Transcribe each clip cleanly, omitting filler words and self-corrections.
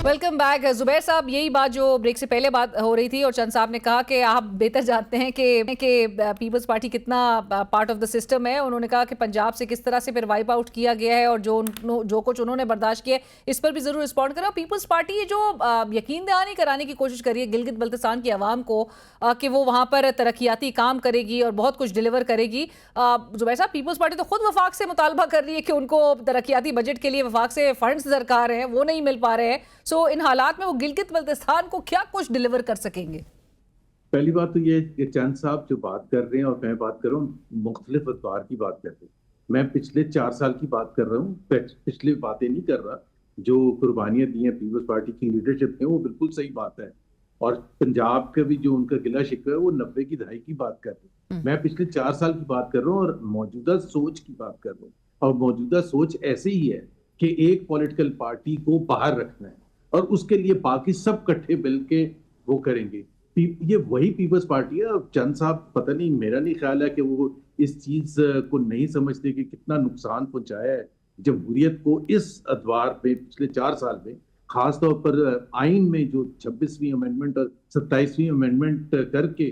Welcome back Zubair साहब। यही बात जो ब्रेक से पहले बात हो रही थी और चंद साहब ने कहा कि आप बेहतर जानते हैं कि पीपल्स पार्टी कितना पार्ट ऑफ द सिस्टम है। उन्होंने कहा कि पंजाब से किस तरह से फिर वाइप आउट किया गया है और जो कुछ उन्होंने बर्दाश्त किया इस पर भी ज़रूर रिस्पॉन्ड करा। पीपल्स पार्टी ये जो यकीन दहानी कराने की कोशिश करी है गिलगित बल्तिस्तान की आवाम को कि वो वहाँ पर तरक्याती काम करेगी और बहुत कुछ डिलीवर करेगी। जुबैर साहब, पीपल्स पार्टी तो खुद वफाक से मुतालबा कर रही है कि उनको तरक्याती बजट के लिए वफाक से फंड्स दरकार हैं, वो नहीं मिल पा रहे हैं। सो इन हालात में वो गिलगित बल्तिस्तान को क्या कुछ डिलीवर कर सकेंगे? पहली बात तो ये कि चंद साहब जो बात कर रहे हैं और मैं बात कर रहा हूँ, मुख्तलिफ अतवार की बात कर रहे हैं। मैं पिछले 4 साल की बात कर रहा हूँ, पिछली बातें नहीं कर रहा। जो कुर्बानियां दी हैं पीपल्स पार्टी की लीडरशिप में, वो बिल्कुल सही बात है। और पंजाब का भी जो उनका गिला शिकवा है, वो 90 की दहाई की बात कर रहे हैं। मैं पिछले 4 साल की बात कर रहा हूँ और मौजूदा सोच की बात कर रहा हूँ। और मौजूदा सोच ऐसे ही है कि एक पॉलिटिकल पार्टी को बाहर रखना है और उसके लिए बाकी सब इकट्ठे मिल के वो करेंगे। ये वही पीपल्स पार्टी है। और चंद साहब, पता नहीं, मेरा नहीं ख्याल है कि वो इस चीज को नहीं समझते कि कितना नुकसान पहुंचाया है जमहूरियत को इस अदवार में पिछले 4 साल में। खासतौर पर आइन में जो 26वीं अमेंडमेंट और 27वीं अमेंडमेंट करके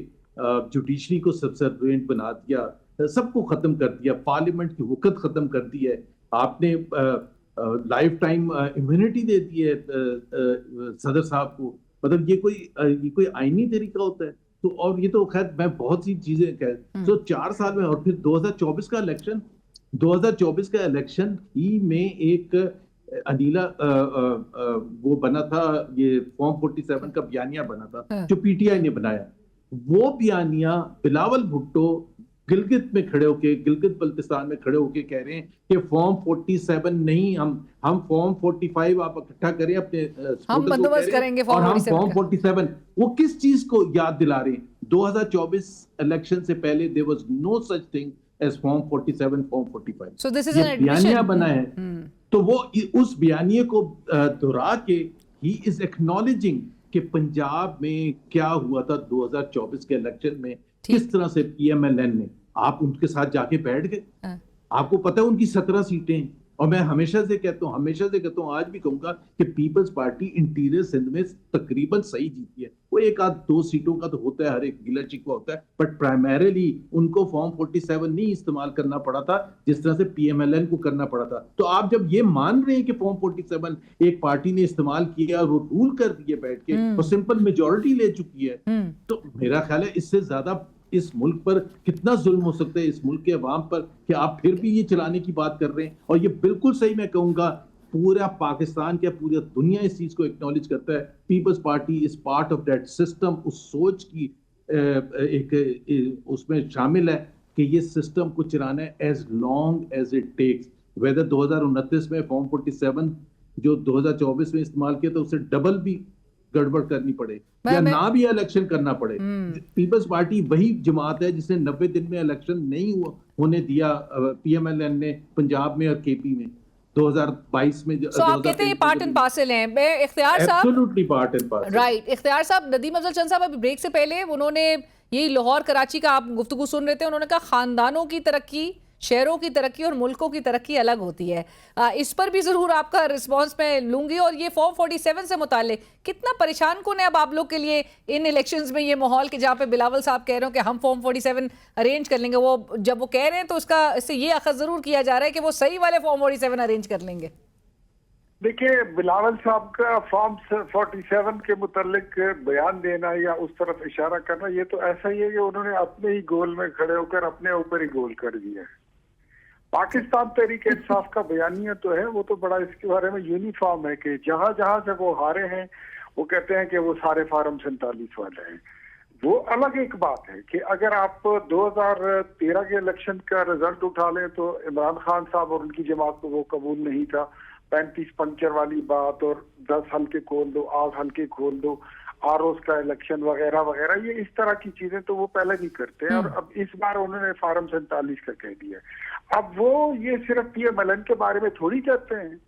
जुडिशरी को सबसर्विएंट बना दिया, सबको खत्म कर दिया, पार्लियामेंट की वक़्त खत्म कर दी है। आपने लाइफ टाइम इम्यूनिटी दे दी है सदर साहब को। मतलब ये कोई आईनी तरीका होता है? तो और ये तो खैर मैं बहुत सी चीजें कह तो 4 साल में। और फिर 2024 का इलेक्शन, 2024 का इलेक्शन ही में एक अनिला वो बना था, ये फॉर्म 47 का बयानिया बना था जो पीटीआई ने बनाया। वो बयानिया बिलावल भुट्टो गिलगित में खड़े होके, गिलगित बल्तिस्तान में खड़े होके कह रहे हैं कि फॉर्म 47 नहीं, हम फॉर्म 45 आप इकट्ठा करें अपने, हम बंदोबस्त करेंगे और हम फॉर्म 47 47। वो किस चीज को याद दिला रहे हैं? 2024 इलेक्शन से पहले there was no such thing as form 47, form 45। So this is ये एन एडमिशन। बयानिया बना है। तो वो उस बयानिए को दोहरा के ही इज एक्नॉलेजिंग कि पंजाब में क्या हुआ था 2024 के इलेक्शन में, किस तरह से पीएमएलएन ने, आप उनके साथ जाके बैठ गए। आपको पता है उनकी 17 सीटें। और मैं हमेशा से कहता हूं, आज भी कहूंगा कि पीपल्स पार्टी इंटीरियर सिंध में तकरीबन सही जीती है। वो एक आध 2 सीटों का तो होता है, हर एक गिला शिकवा होता है, बट प्राइमरीली उनको फॉर्म 47 नहीं इस्तेमाल करना पड़ा था जिस तरह से पीएमएलएन को करना पड़ा था। तो आप जब ये मान रहे हैं कि फॉर्म 47 एक पार्टी ने इस्तेमाल किया और वो रूल कर दिए बैठ के और सिंपल मेजोरिटी ले चुकी है, तो मेरा ख्याल है इससे ज्यादा इस मुल्क पर कितना जुल्म हो सकता है, इस मुल्क के अवाम पर, कि आप फिर भी ये चलाने की बात कर रहे हैं। और ये बिल्कुल सही, मैं कहूंगा पूरा पाकिस्तान क्या पूरी दुनिया इस चीज को एक्नॉलेज करता है। Peoples Party is part of that system. उस सोच की एक उसमें शामिल है कि ये सिस्टम को चलाना है as long as it takes. Whether 2029 में फॉर्म 47 जो 2024 में इस्तेमाल किया था उससे डबल भी गड़बड़ करनी पड़े या ना भी इलेक्शन करना पड़े। पीपल्स पार्टी वही जमात है जिसने 90 दिन में इलेक्शन नहीं होने दिया पीएमएलएन ने पंजाब में और केपी में 2022 में। So, आप कहते हैं पार्ट एंड पार्सल हैं। मैं इख्तियार साहब, absolutely part and parcel, right. इख्तियार साहब, नदीम अफजल चंद साहब अभी ब्रेक से पहले उन्होंने यही लाहौर कराची का आप गुफ्तगू सुन रहे थे, उन्होंने कहा खानदानों की तरक्की, शहरों की तरक्की और मुल्कों की तरक्की अलग होती है। इस पर भी जरूर आपका रिस्पांस मैं लूंगी। और ये फॉर्म 47 से मुताल्लिक कितना परेशान कौन है अब आप लोग के लिए इन इलेक्शंस में, ये माहौल के जहाँ पे बिलावल साहब कह रहे हो कि हम फॉर्म 47 अरेंज कर लेंगे, वो जब वो कह रहे हैं तो उसका इससे ये अखज़ जरूर किया जा रहा है कि वो सही वाले फॉर्म 47 अरेंज कर लेंगे। देखिए, बिलावल साहब का फॉर्म 47 के मुतालिक बयान देना या उस तरफ इशारा करना, ये तो ऐसा ही है कि उन्होंने अपने ही गोल में खड़े होकर अपने ऊपर ही गोल कर दिया है। पाकिस्तान तहरीक इंसाफ का बयानिया तो है, वो तो बड़ा इसके बारे में यूनिफॉर्म है कि जहां जहां से वो हारे हैं वो कहते हैं कि वो सारे फार्म 47 वाले हैं। वो अलग एक बात है कि अगर आप 2013 के इलेक्शन का रिजल्ट उठा लें तो इमरान खान साहब और उनकी जमात को वो कबूल नहीं था। 35 पंचर वाली बात और 10 हल्के खोल दो, 8 हल्के खोल दो, आरओस का इलेक्शन वगैरह वगैरह, ये इस तरह की चीजें तो वो पहले नहीं करते हैं। और अब इस बार उन्होंने फार्म 47 का कह दिया। अब वो ये सिर्फ पीएमएलएन के बारे में थोड़ी कहते हैं,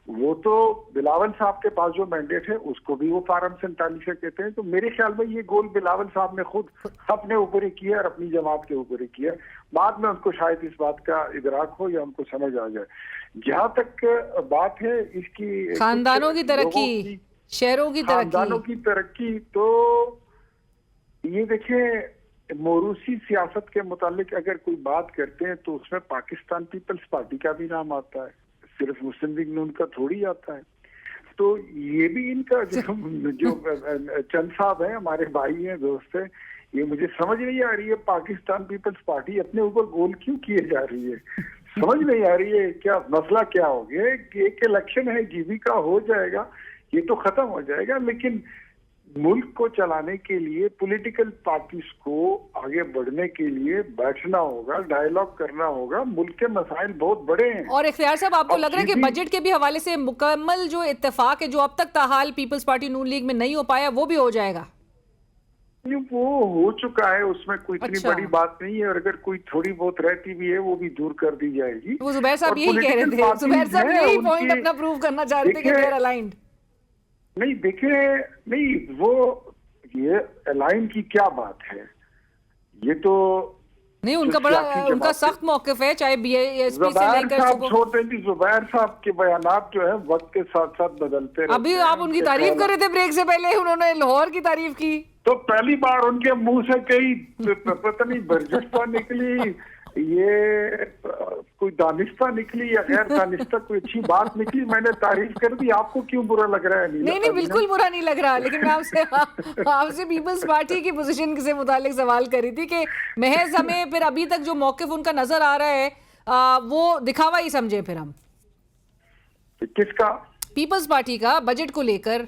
वो तो बिलावल साहब के पास जो मैंडेट है उसको भी वो फार्म 47 का कहते हैं। तो मेरे ख्याल में ये गोल बिलावल साहब ने खुद अपने ऊपर ही किया और अपनी जमात के ऊपर ही किया। बाद में उनको शायद इस बात का इदराक हो या उनको समझ आ जाए। जहां तक बात है इसकी खानदानों की तरक्की, शहरों की खानदानों तरक्की। की तरक्की। तो ये देखिए, मोरूसी सियासत के मुतालिक अगर कोई बात करते हैं तो उसमें पाकिस्तान पीपल्स पार्टी का भी नाम आता है, सिर्फ मुस्लिम लीग नून का थोड़ी आता है। तो ये भी इनका जो चंद साहब है, हमारे भाई हैं, दोस्त हैं, ये मुझे समझ नहीं आ रही है पाकिस्तान पीपल्स पार्टी अपने ऊपर गोल क्यों किए जा रही है। समझ नहीं आ रही है क्या मसला क्या हो गया। एक इलेक्शन है, जीविका हो जाएगा, ये तो खत्म हो जाएगा, लेकिन मुल्क को चलाने के लिए पॉलिटिकल पार्टीज को आगे बढ़ने के लिए बैठना होगा, डायलॉग करना होगा। मुल्क के मसाइल बहुत बड़े हैं। और इख्तियार साहब, आपको लग रहा है कि बजट के भी हवाले से मुकम्मल जो इत्तेफाक है जो अब तक ताहाल पीपल्स पार्टी नून लीग में नहीं हो पाया, वो भी हो जाएगा? वो हो चुका है, उसमें कोई इतनी अच्छा। बड़ी बात नहीं है, और अगर कोई थोड़ी बहुत रहती भी है वो भी दूर कर दी जाएगी। वो जुबैर साहब और यही कह रहे political थे, जुबैर साहब parties यही हैं, पॉइंट उनकी- अपना प्रूव करना चाह रहे थे कि देखिए- दे आर अलाइंड। नहीं देखिए, नहीं वो ये अलाइन की क्या बात है, ये तो नहीं, उनका जो बड़ा सियासी उनका जमात सख्त मौकिफ है, चाहे बीएसपी से जुबैर लेकर साहब सुबह- छोड़ देंगे। जुबैर साहब के बयानात जो है वक्त के साथ साथ बदलते रहते अभी हैं। आप उनकी उनके तारीफ ख्याल- कर रहे थे ब्रेक से पहले, उन्होंने लाहौर की तारीफ की। तो पहली बार उनके मुंह से कई पता नहीं बरजस्ता निकली, ये कोई दानिस्ता निकली या गैर दानिस्ता कोई अच्छी बात निकली, मैंने तारीफ कर दी। आपको क्यों बुरा लग रहा है? नहीं, बिल्कुल बुरा नहीं लग रहा, लेकिन मैं आपसे पीपल्स पार्टी की पोजीशन से मुतालिक सवाल कर रही थी कि महज हमें फिर अभी तक जो मौकिफ उनका नजर आ रहा है वो दिखावा ही समझे फिर हम, किसका? पीपल्स पार्टी का बजट को लेकर?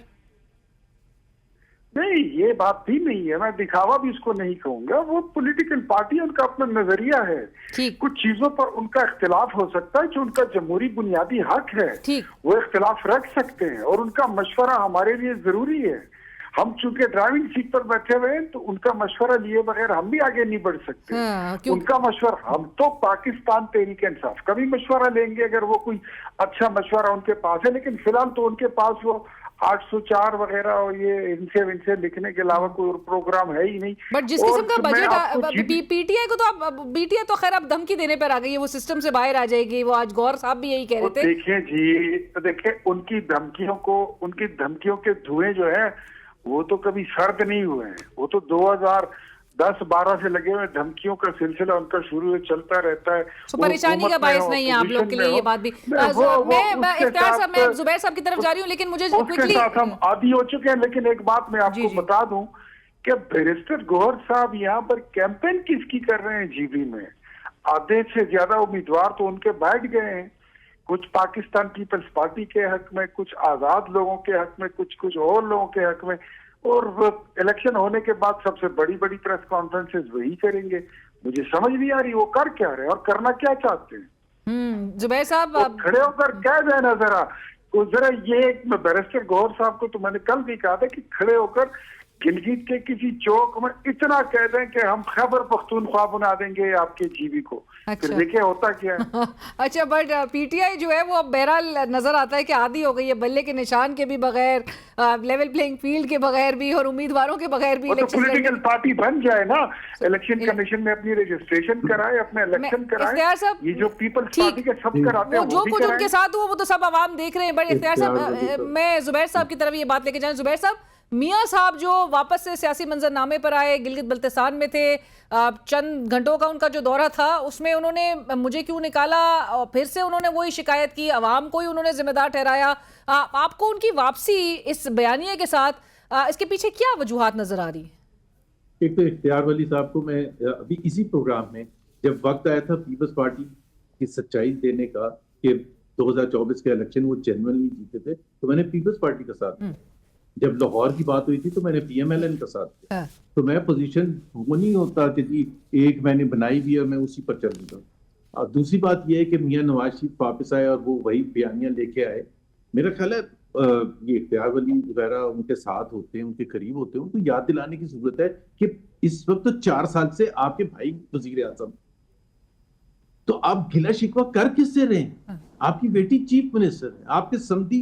नहीं, ये बात भी नहीं है, मैं दिखावा भी इसको नहीं कहूंगा। वो पॉलिटिकल पार्टी है, उनका अपना नजरिया है। ठीक। कुछ चीजों पर उनका इख्तिलाफ हो सकता है जो उनका जमहूरी बुनियादी हक है, ठीक। वो इख्तिलाफ रख सकते हैं, और उनका मशवरा हमारे लिए जरूरी है। हम चूंकि ड्राइविंग सीट पर बैठे हुए हैं तो उनका मशवरा लिए बगैर हम भी आगे नहीं बढ़ सकते। क्यों? उनका मशवरा, हम तो पाकिस्तान तहरीक इंसाफ का भी मशवरा लेंगे अगर वो कोई अच्छा मशवरा उनके पास है, लेकिन फिलहाल तो उनके पास वो 804 वगैरह और ये इनसे लिखने के अलावा कोई और प्रोग्राम है ही नहीं। बट जिस किस्म का मैं आपको बजट पीटीआई को, तो आप पीटीआई तो खैर अब धमकी देने पर आ गई है, वो सिस्टम से बाहर आ जाएगी। वो आज गौर साहब भी यही कह रहे थे। देखिए जी, तो देखिए उनकी धमकियों के धुएं जो है वो तो कभी सर्द नहीं हुए हैं। वो तो 2010-12 से लगे हुए धमकियों का सिलसिला उनका शुरू से चलता रहता है। तो परेशानी का बायस नहीं है आप लोग के लिए ये बात भी। मैं जुबैर साहब की तरफ जा रही हूँ, लेकिन मुझे उसके साथ हम आदी हो चुके हैं। लेकिन एक बात मैं आपको बता दूं कि बैरिस्टर गौहर साहब यहाँ पर कैंपेन किसकी कर रहे हैं जीबी में? आधे से ज्यादा उम्मीदवार तो उनके बैठ गए हैं, कुछ पाकिस्तान पीपल्स पार्टी के हक में, कुछ आजाद लोगों के हक में, कुछ और लोगों के हक में। और इलेक्शन होने के बाद सबसे बड़ी प्रेस कॉन्फ्रेंसेस वही करेंगे। मुझे समझ नहीं आ रही वो कर क्या रहे हैं और करना क्या चाहते हैं। जुबैर साहब तो खड़े होकर कह देना जरा ये बैरिस्टर गौहर साहब को तो मैंने कल भी कहा था कि खड़े होकर गिलगित के किसी चौक में इतना कह दें कि हम खैबर पख्तूनख्वा बना देंगे आपके जीबी को। अच्छा। फिर देखिए होता क्या है। अच्छा, बट पीटीआई जो है वो अब बहरहाल नजर आता है कि आदी हो गई है, बल्ले के निशान के भी बगैर, लेवल प्लेइंग फील्ड के बगैर भी और उम्मीदवारों के बगैर भी तो पॉलिटिकल पार्टी बन जाए ना, इलेक्शन कमीशन में अपनी रजिस्ट्रेशन कराए, अपने इलेक्शन कराए। ये जो पीपल्स पार्टी के सब कराते हैं जो कुछ उनके साथ हुआ वो तो सब आवाम देख रहे हैं। बट इख्तियार साहब, मैं जुबैर साहब की तरफ ये बात लेके जाऊं। जुबैर साहब, मियां साहब जो वापस से सियासी मंजरनामे पर आए, गिलगित बल्तिस्तान में थे, चंद घंटों का उनका जो दौरा था उसमें उन्होंने मुझे क्यों निकाला, और फिर से उन्होंने वही शिकायत की, अवाम को ही उन्होंने जिम्मेदार ठहराया। आपको उनकी वापसी इस बयानिए के साथ इसके पीछे क्या वजूहात नजर आ रही है? एक तो इख्तियार वली साहब को मैं अभी इसी प्रोग्राम में जब वक्त आया था पीपल्स पार्टी की सच्चाई देने का कि 2024 के इलेक्शन वो जेन्युइनली जीते थे, तो मैंने पीपल्स पार्टी का साथ दिया। जब लाहौर की बात हुई थी तो मैंने पीएमएलएन का साथ दिया। तो मैं पोजीशन वो नहीं होता कि जी एक मैंने बनाई भी और मैं उसी पर चल रहा हूँ। और दूसरी बात यह है कि मियां नवाज शरीफ वापस आए और वो वही बयानियां लेके आए। मेरा ख्याल है ये इख्तियार वली वगैरह उनके साथ होते हैं, उनके करीब होते हैं, उनको याद दिलाने की जरूरत है कि इस वक्त तो 4 साल से आपके भाई वजीर आजम, तो आप गिला शिकवा कर किससे रहे हैं? आपकी बेटी चीफ मिनिस्टर है, आपके समधी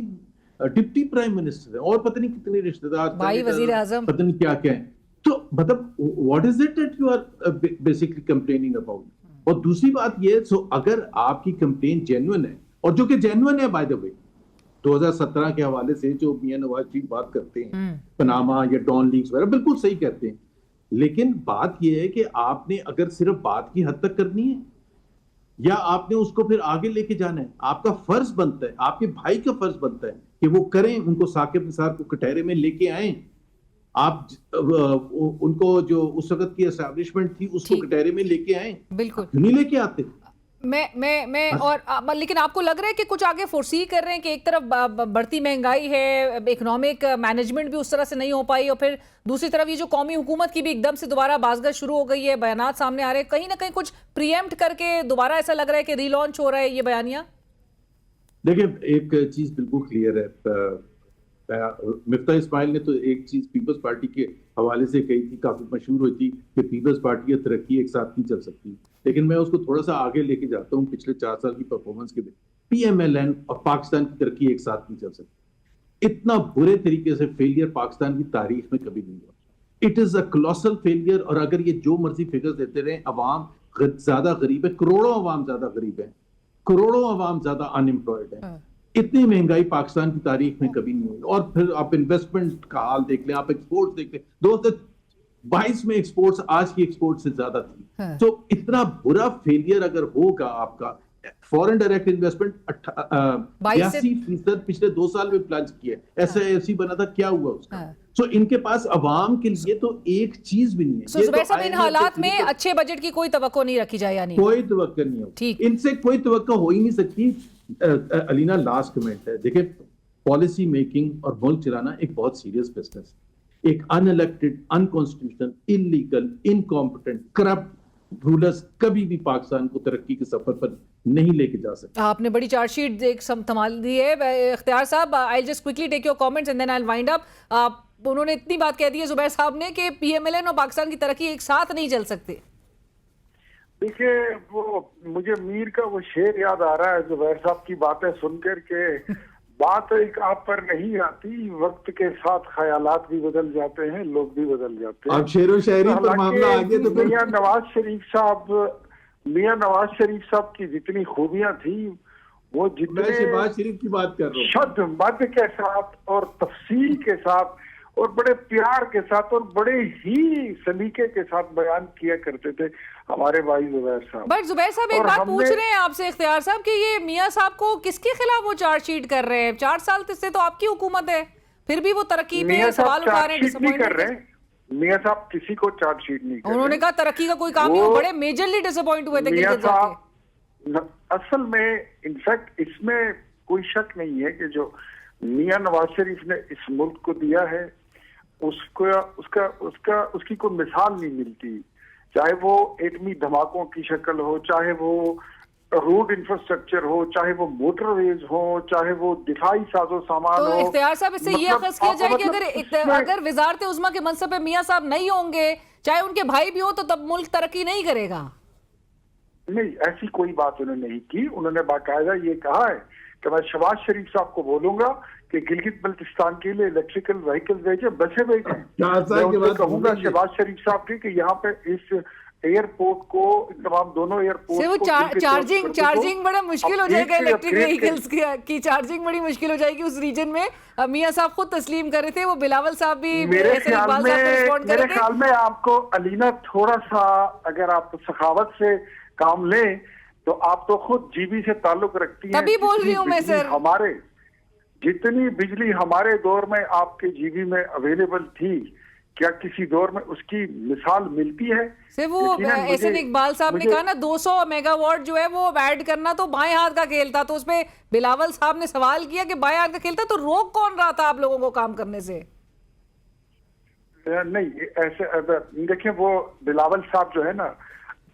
डिप्टी प्राइम मिनिस्टर है, और पता नहीं कितने रिश्तेदार, भाई वजीर आजम, पता नहीं क्या क्या है। तो मतलब what is it that you are basically complaining about? और दूसरी बात ये, सो अगर आपकी कंप्लेन जेन्युइन है, और जो कि जेन्युइन है बाय द वे, 2017 के हवाले से जो मियां नवाज शरीफ बात करते हैं, पनामा या डॉन लीग्स वगैरह, बिल्कुल सही कहते हैं। लेकिन बात यह है कि आपने अगर सिर्फ बात की हद तक करनी है या आपने उसको फिर आगे लेके जाना है, आपका फर्ज बनता है, आपके भाई का फर्ज बनता है कि वो करें, उनको साकिब निसार को कटहरे में लेके आए। आप उनको जो उस वक्त की एस्टैब्लिशमेंट थी उसको कटहरे में लेके आए, बिल्कुल नहीं लेके आते। मैं और लेकिन आपको लग रहा है कि कुछ आगे फोर्सी कर रहे हैं कि एक तरफ बढ़ती महंगाई है, इकोनॉमिक मैनेजमेंट भी उस तरह से नहीं हो पाई, और फिर दूसरी तरफ ये जो कौमी हुकूमत की भी एकदम से दोबारा बाज़गश्त शुरू हो गई है, बयानात सामने आ रहे हैं, कहीं ना कहीं कुछ प्रीएम्प्ट करके दोबारा ऐसा लग रहा है कि रीलॉन्च हो रहा है ये बयानिया। देखिए, एक चीज बिल्कुल क्लियर है, मिफ्ता इस्माइल ने तो एक चीज पीपल्स पार्टी के हवाले से कही थी, काफी मशहूर हुई थी कि पीपल्स पार्टी और तरक्की एक साथ नहीं चल सकती। लेकिन मैं उसको थोड़ा सा आगे लेके जाता हूँ, पिछले 4 साल की परफॉर्मेंस के लिए PMLN और पाकिस्तान की तरक्की एक साथ नहीं चल सकती। इतना बुरे तरीके से फेलियर पाकिस्तान की तारीख में कभी नहीं हुआ। It is a colossal failure. और अगर ये जो मर्जी फिगर्स देते रहे, अवाम ज्यादा गरीब है, करोड़ों अवाम ज्यादा गरीब है, करोड़ों अवाम ज्यादा अनएम्प्लॉयड है। इतनी महंगाई पाकिस्तान की तारीख में कभी नहीं हुई। और फिर आप इन्वेस्टमेंट का हाल देख लें, आप एक्सपोर्ट देख लें, 2022 में एक्सपोर्ट्स आज की एक्सपोर्ट से ज्यादा थी। तो इतना बुरा फेलियर अगर होगा आपका, फॉरेन डायरेक्ट इन्वेस्टमेंट 82% पिछले 2 साल में प्लान किया, SIFC बना था, क्या हुआ उसका? तो इनके पास अवाम के लिए तो एक चीज भी नहीं है। जुबैर साहब, इन हालात में अच्छे बजट की कोई तवक्को नहीं रखी जाए, यानी कोई तवक्को नहीं हो, इनसे कोई तवक्को हो ही नहीं सकती। अलीना, लास्ट कमेंट है, देखिए, पॉलिसी मेकिंग और मुल्क चलाना एक बहुत सीरियस बिजनेस है। एक unelected, unconstitutional, illegal, incompetent, corrupt rulers कभी भी पाकिस्तान को तरक्की के सफर पर नहीं लेके जा सकते। आपने बड़ी चार्जशीट एक संभाल दी है। इख्तियार साहब, I just quickly take your comments and then I will wind up. उन्होंने इतनी बात कह दी है जुबैर साहब ने कि PMLN और पाकिस्तान की तरक्की एक साथ नहीं चल सकती। देखिए, वो मुझे मीर का वो शेर याद आ रहा है जुबैर साहब की बातें सुनकर के बात एक आप पर नहीं आती, वक्त के साथ ख्यालात भी बदल जाते हैं, लोग भी बदल जाते हैं। अब शेरो शायरी पर मामला आ गया तो मियां नवाज शरीफ साहब की जितनी खूबियां थी, वो जितने शहबाज शरीफ की बात कर रहा हूँ, शब्द मध्य के साथ और तफसील के साथ और बड़े प्यार के साथ और बड़े ही सलीके के साथ बयान किया करते थे हमारे भाई जुबैर साहब। बट जुबैर साहब, एक बात पूछ रहे हैं आपसे इख्तियार साहब कि ये मियां साहब को किसके खिलाफ वो चार्जशीट कर रहे हैं? 4 साल से तो आपकी हुकूमत है, फिर भी वो तरक्की पे सवाल उठा रहे हैं। मियां साहब किसी को चार्जशीट नहीं कर रहे। उन्होंने कहा तरक्की का कोई काम नहीं हो, बड़े मेजरली डिसअपॉइंट हुए थे गिलगित जाके। असल में इनफैक्ट इसमें कोई शक नहीं है कि जो मियां नवाज शरीफ ने इस मुल्क को दिया है, उसकी कोई मिसाल नहीं मिलती। चाहे वो एटमी धमाकों की शक्ल हो, चाहे वो रोड इंफ्रास्ट्रक्चर हो, चाहे वो मोटरवेज हो, चाहे वो दिफाई साजो सामान हो। इख्तियार साहब, इससे ये अखज़ किया जाए कि अगर वज़ारत उज़्मा के मनसब पे मियां साहब नहीं होंगे, चाहे उनके भाई भी हो, तो तब मुल्क तरक्की नहीं करेगा। नहीं, ऐसी कोई बात उन्होंने नहीं की। उन्होंने बाकायदा ये कहा है कि मैं शहबाज शरीफ साहब को बोलूंगा कि गिलगित बल्तिस्तान के लिए इलेक्ट्रिकल व्हीकल भेजे, बसें भेजे। मैं कहूंगा शहबाज शरीफ साहब की यहाँ पे इस एयरपोर्ट को, तमाम दोनों एयरपोर्ट वो चार्जिंग बड़ा मुश्किल हो जाएगा, इलेक्ट्रिक व्हीकल्स की चार्जिंग बड़ी मुश्किल हो जाएगी उस रीजन में। मियां साहब खुद तस्लीम कर रहे थे, वो बिलावल साहब भी मेरे ख्याल में आपको अलीना थोड़ा सा, अगर आप सखावत से काम लें तो आप तो खुद जीबी से ताल्लुक रखती हैं। तभी बोल रही हूँ मैं सर, हमारे जितनी बिजली हमारे दौर में आपके जीबी में अवेलेबल थी, क्या किसी दौर में उसकी मिसाल मिलती है? सिर्फ वो एहसन इकबाल साहब ने कहा ना 200 मेगावाट जो है वो ऐड करना तो बाएं हाथ का खेल था, तो उसमें बिलावल साहब ने सवाल किया कि बाएं हाथ का खेल था तो रोक कौन रहा था आप लोगों को काम करने से? नहीं, ऐसे देखिए, वो बिलावल साहब जो है ना,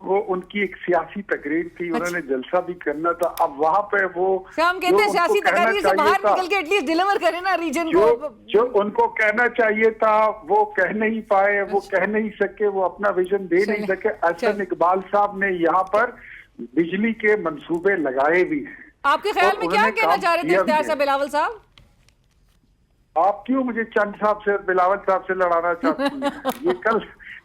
वो उनकी एक सियासी तकरीर थी, उन्होंने जलसा भी करना था। अब वहां पे वो हम कहते हैं सियासी तकरीर से बाहर निकल के एटलीस्ट डिलीवर करें ना रीजन को। जो उनको कहना चाहिए था वो कह नहीं पाए, वो कह नहीं सके, वो अपना विजन दे नहीं सके। एहसन इकबाल साहब ने यहाँ पर बिजली के मंसूबे लगाए भी हैं। आपके ख्याल में क्या कहना चाह रहे थे इख्तियार साहब बिलावल साहब? आप क्यों मुझे चंद साहब से, बिलावल साहब से लड़ाना चाहती हैं? ये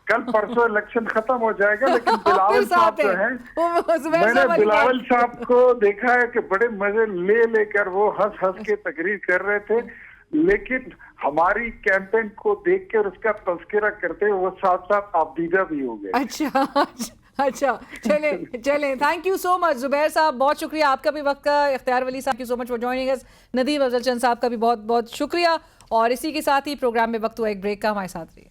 कल परसों इलेक्शन खत्म हो जाएगा, लेकिन बिलावल फिर साहब साथ जो है। हैं, वो जुबैर मैंने साहब वाली बिलावल बात। साहब को देखा है कि बड़े मजे ले लेकर वो हंस के तकरीर कर रहे थे, लेकिन हमारी कैंपेन को देखकर उसका तस्करा करते हुए वो साथ साथ आपदीदा भी हो गए। अच्छा, चले thank you so much Zubair साहब, बहुत शुक्रिया आपका भी वक्त का। इख्तियार वली साहब, thank you so much for joining us. Nadeem Afzal Chand साहब का भी बहुत बहुत शुक्रिया। और इसी के साथ ही प्रोग्राम में वक्त हुआ एक ब्रेक का, हमारे साथ रहिए।